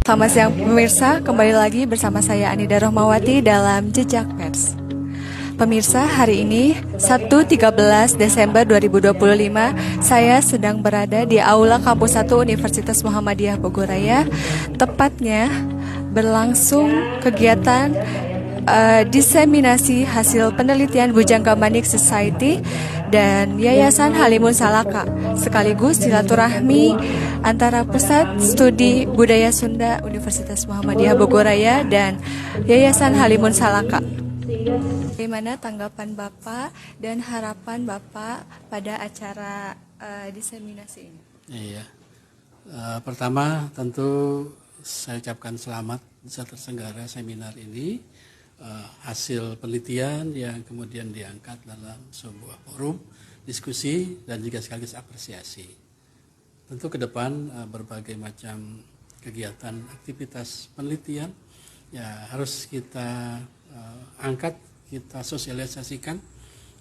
Selamat siang pemirsa, kembali lagi bersama saya Anida Rohmawati dalam Jejak Pers. Pemirsa, hari ini Sabtu 13 Desember 2025, saya sedang berada di Aula Kampus 1 Universitas Muhammadiyah Bogoraya. Tepatnya berlangsung kegiatan diseminasi hasil penelitian Bujangga Manik Society dan Yayasan Halimun Salaka, sekaligus silaturahmi antara Pusat Studi Budaya Sunda Universitas Muhammadiyah Bogoraya dan Yayasan Halimun Salaka. Bagaimana tanggapan Bapak dan harapan Bapak pada acara diseminasi ini? Iya, pertama tentu saya ucapkan selamat bisa terselenggara seminar ini. Hasil penelitian yang kemudian diangkat dalam sebuah forum diskusi dan juga sekaligus apresiasi. Tentu ke depan berbagai macam kegiatan aktivitas penelitian ya harus kita angkat, kita sosialisasikan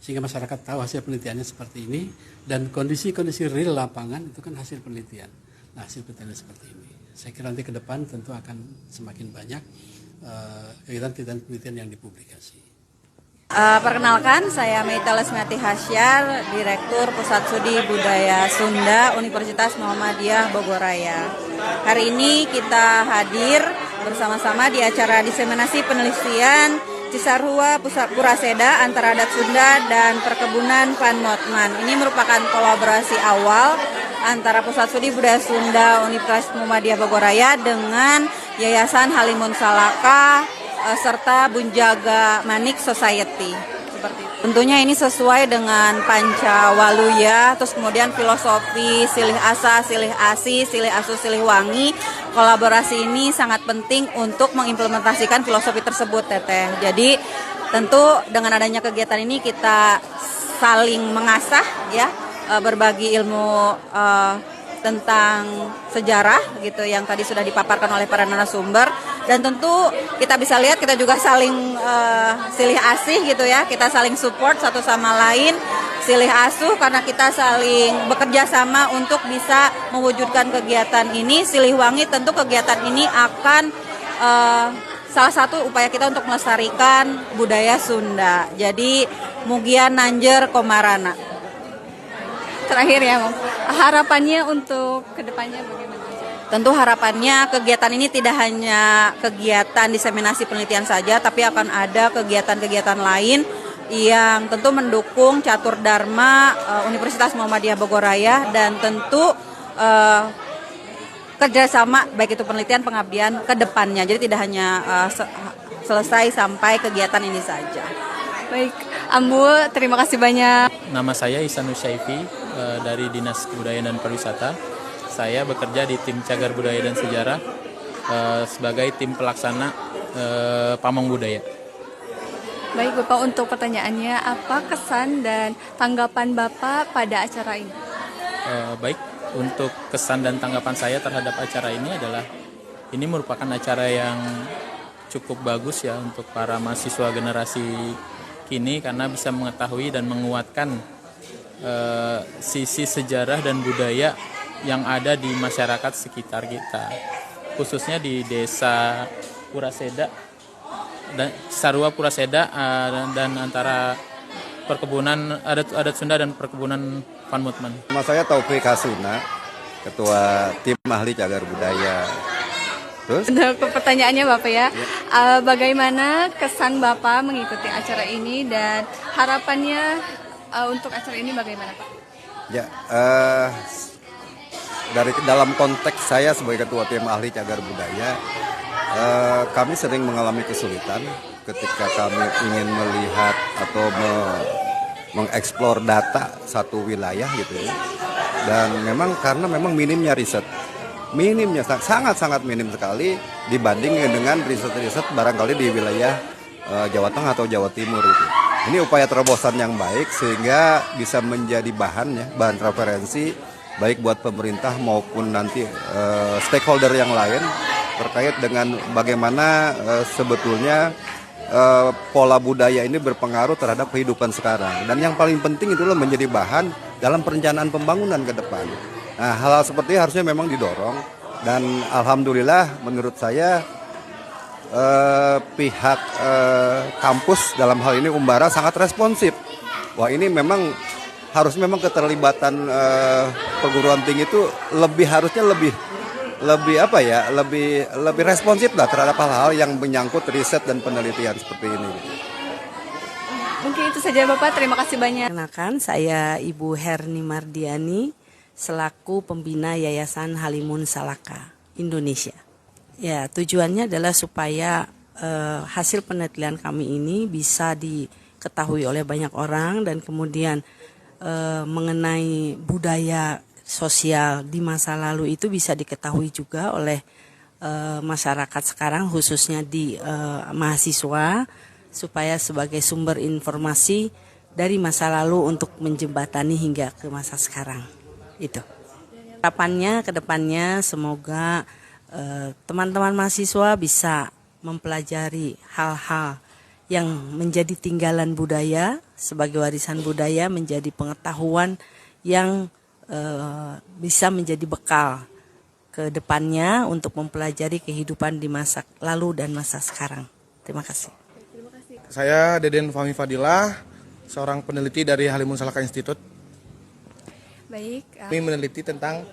sehingga masyarakat tahu hasil penelitiannya seperti ini dan kondisi-kondisi real lapangan itu kan hasil penelitian. Nah, hasil penelitian seperti ini. Saya kira nanti ke depan tentu akan semakin banyak kegiatan penelitian yang dipublikasi. Perkenalkan, saya Meita Lesmiati Hasyar, Direktur Pusat Studi Budaya Sunda Universitas Muhammadiyah Bogoraya. Hari ini kita hadir bersama-sama di acara diseminasi penelitian Cisarua Pusat Puraseda antara adat Sunda dan perkebunan Van Motman. Ini merupakan kolaborasi awal antara Pusat Studi Budaya Sunda Universitas Muhammadiyah Bogoraya dengan Yayasan Halimun Salaka serta Bujangga Manik Society. Seperti itu. Tentunya ini sesuai dengan Pancawaluya, terus kemudian filosofi silih asa, silih asi, silih asu, silih wangi. Kolaborasi ini sangat penting untuk mengimplementasikan filosofi tersebut, Teteh. Jadi tentu dengan adanya kegiatan ini kita saling mengasah ya, berbagi ilmu tentang sejarah gitu yang tadi sudah dipaparkan oleh para narasumber, dan tentu kita bisa lihat kita juga saling silih asih gitu ya, kita saling support satu sama lain, silih asuh karena kita saling bekerja sama untuk bisa mewujudkan kegiatan ini. Silih wangi tentu kegiatan ini akan salah satu upaya kita untuk melestarikan budaya Sunda. Jadi Mugian Nanjer Komarana. Terakhir ya, harapannya untuk kedepannya bagaimana? Tentu harapannya kegiatan ini tidak hanya kegiatan diseminasi penelitian saja, tapi akan ada kegiatan-kegiatan lain yang tentu mendukung Catur Dharma Universitas Muhammadiyah Bogoraya, dan tentu kerjasama baik itu penelitian pengabdian ke depannya. Jadi tidak hanya selesai sampai kegiatan ini saja. Baik, Ambu, terima kasih banyak. Nama saya Ihsan Nusyaifi dari Dinas Kebudayaan dan Pariwisata. Saya bekerja di tim Cagar Budaya dan Sejarah sebagai tim pelaksana Pamong Budaya. Baik Bapak, untuk pertanyaannya, apa kesan dan tanggapan Bapak pada acara ini? Baik, untuk kesan dan tanggapan saya terhadap acara ini adalah ini merupakan acara yang cukup bagus ya untuk para mahasiswa generasi kini karena bisa mengetahui dan menguatkan sisi sejarah dan budaya yang ada di masyarakat sekitar kita, khususnya di desa Puraseda dan Cisarua Puraseda dan antara perkebunan adat Sunda dan perkebunan Van Motman. Nama saya Taufik Hasuna, Ketua Tim Ahli Cagar Budaya. Terus? Untuk pertanyaannya Bapak ya, bagaimana kesan Bapak mengikuti acara ini dan harapannya untuk acara ini bagaimana Pak? Ya, dari dalam konteks saya sebagai Ketua Tim Ahli Cagar Budaya, kami sering mengalami kesulitan ketika kami ingin melihat atau mengeksplor data satu wilayah gitu ya. Dan memang karena minimnya riset. Minimnya sangat minim sekali dibanding dengan riset-riset barangkali di wilayah Jawa Tengah atau Jawa Timur itu. Ini upaya terobosan yang baik sehingga bisa menjadi bahan referensi baik buat pemerintah maupun nanti stakeholder yang lain terkait dengan bagaimana sebetulnya pola budaya ini berpengaruh terhadap kehidupan sekarang, dan yang paling penting itulah menjadi bahan dalam perencanaan pembangunan ke depan. Nah, hal-hal seperti ini harusnya memang didorong Dan alhamdulillah menurut saya pihak kampus dalam hal ini Umbara sangat responsif. Wah, ini memang keterlibatan perguruan tinggi itu harusnya lebih responsif lah terhadap hal-hal yang menyangkut riset dan penelitian seperti ini. Mungkin itu saja Bapak, terima kasih banyak. Perkenalkan, saya Ibu Herni Mardiani selaku pembina Yayasan Halimun Salaka Indonesia. Ya, tujuannya adalah supaya hasil penelitian kami ini bisa diketahui oleh banyak orang dan kemudian mengenai budaya sosial di masa lalu itu bisa diketahui juga oleh masyarakat sekarang, khususnya di mahasiswa, supaya sebagai sumber informasi dari masa lalu untuk menjembatani hingga ke masa sekarang. Itu harapannya ke depannya, semoga teman-teman mahasiswa bisa mempelajari hal-hal yang menjadi tinggalan budaya sebagai warisan budaya, menjadi pengetahuan yang bisa menjadi bekal ke depannya untuk mempelajari kehidupan di masa lalu dan masa sekarang. Terima kasih. Saya Deden Fahmi Fadilah, seorang peneliti dari Halimun Salaka Institute. Baik. Kami meneliti tentang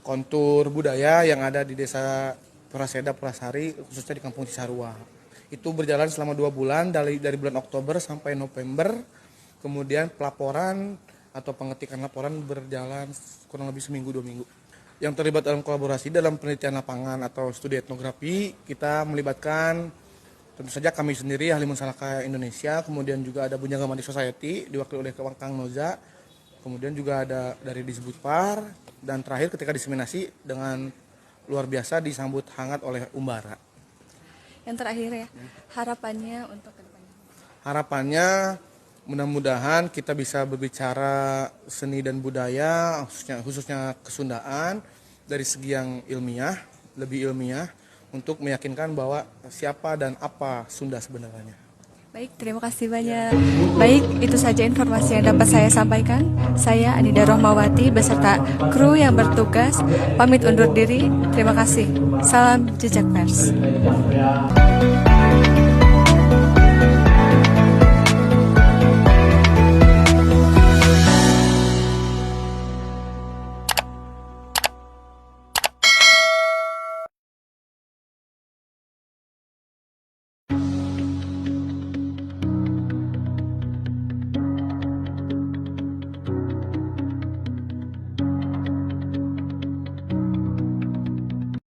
kontur budaya yang ada di Desa Puraseda Purasari, khususnya di Kampung Cisarua. Itu berjalan selama 2 bulan, dari bulan Oktober sampai November. Kemudian pelaporan atau pengetikan laporan berjalan kurang lebih seminggu 2 minggu. Yang terlibat dalam kolaborasi dalam penelitian lapangan atau studi etnografi, kita melibatkan tentu saja kami sendiri, Halimun Salaka Indonesia, kemudian juga ada Bujangga Manik Society, diwakili oleh Kang Noza, kemudian juga ada dari Disbudpar, dan terakhir ketika diseminasi dengan luar biasa disambut hangat oleh Umbara. Yang terakhir ya, harapannya untuk ke depannya. Harapannya mudah-mudahan kita bisa berbicara seni dan budaya, khususnya kesundaan, dari segi yang ilmiah, lebih ilmiah, untuk meyakinkan bahwa siapa dan apa Sunda sebenarnya. Baik, terima kasih banyak. Baik, itu saja informasi yang dapat saya sampaikan. Saya Anida Rohmawati beserta kru yang bertugas pamit undur diri. Terima kasih. Salam Jejak Pers.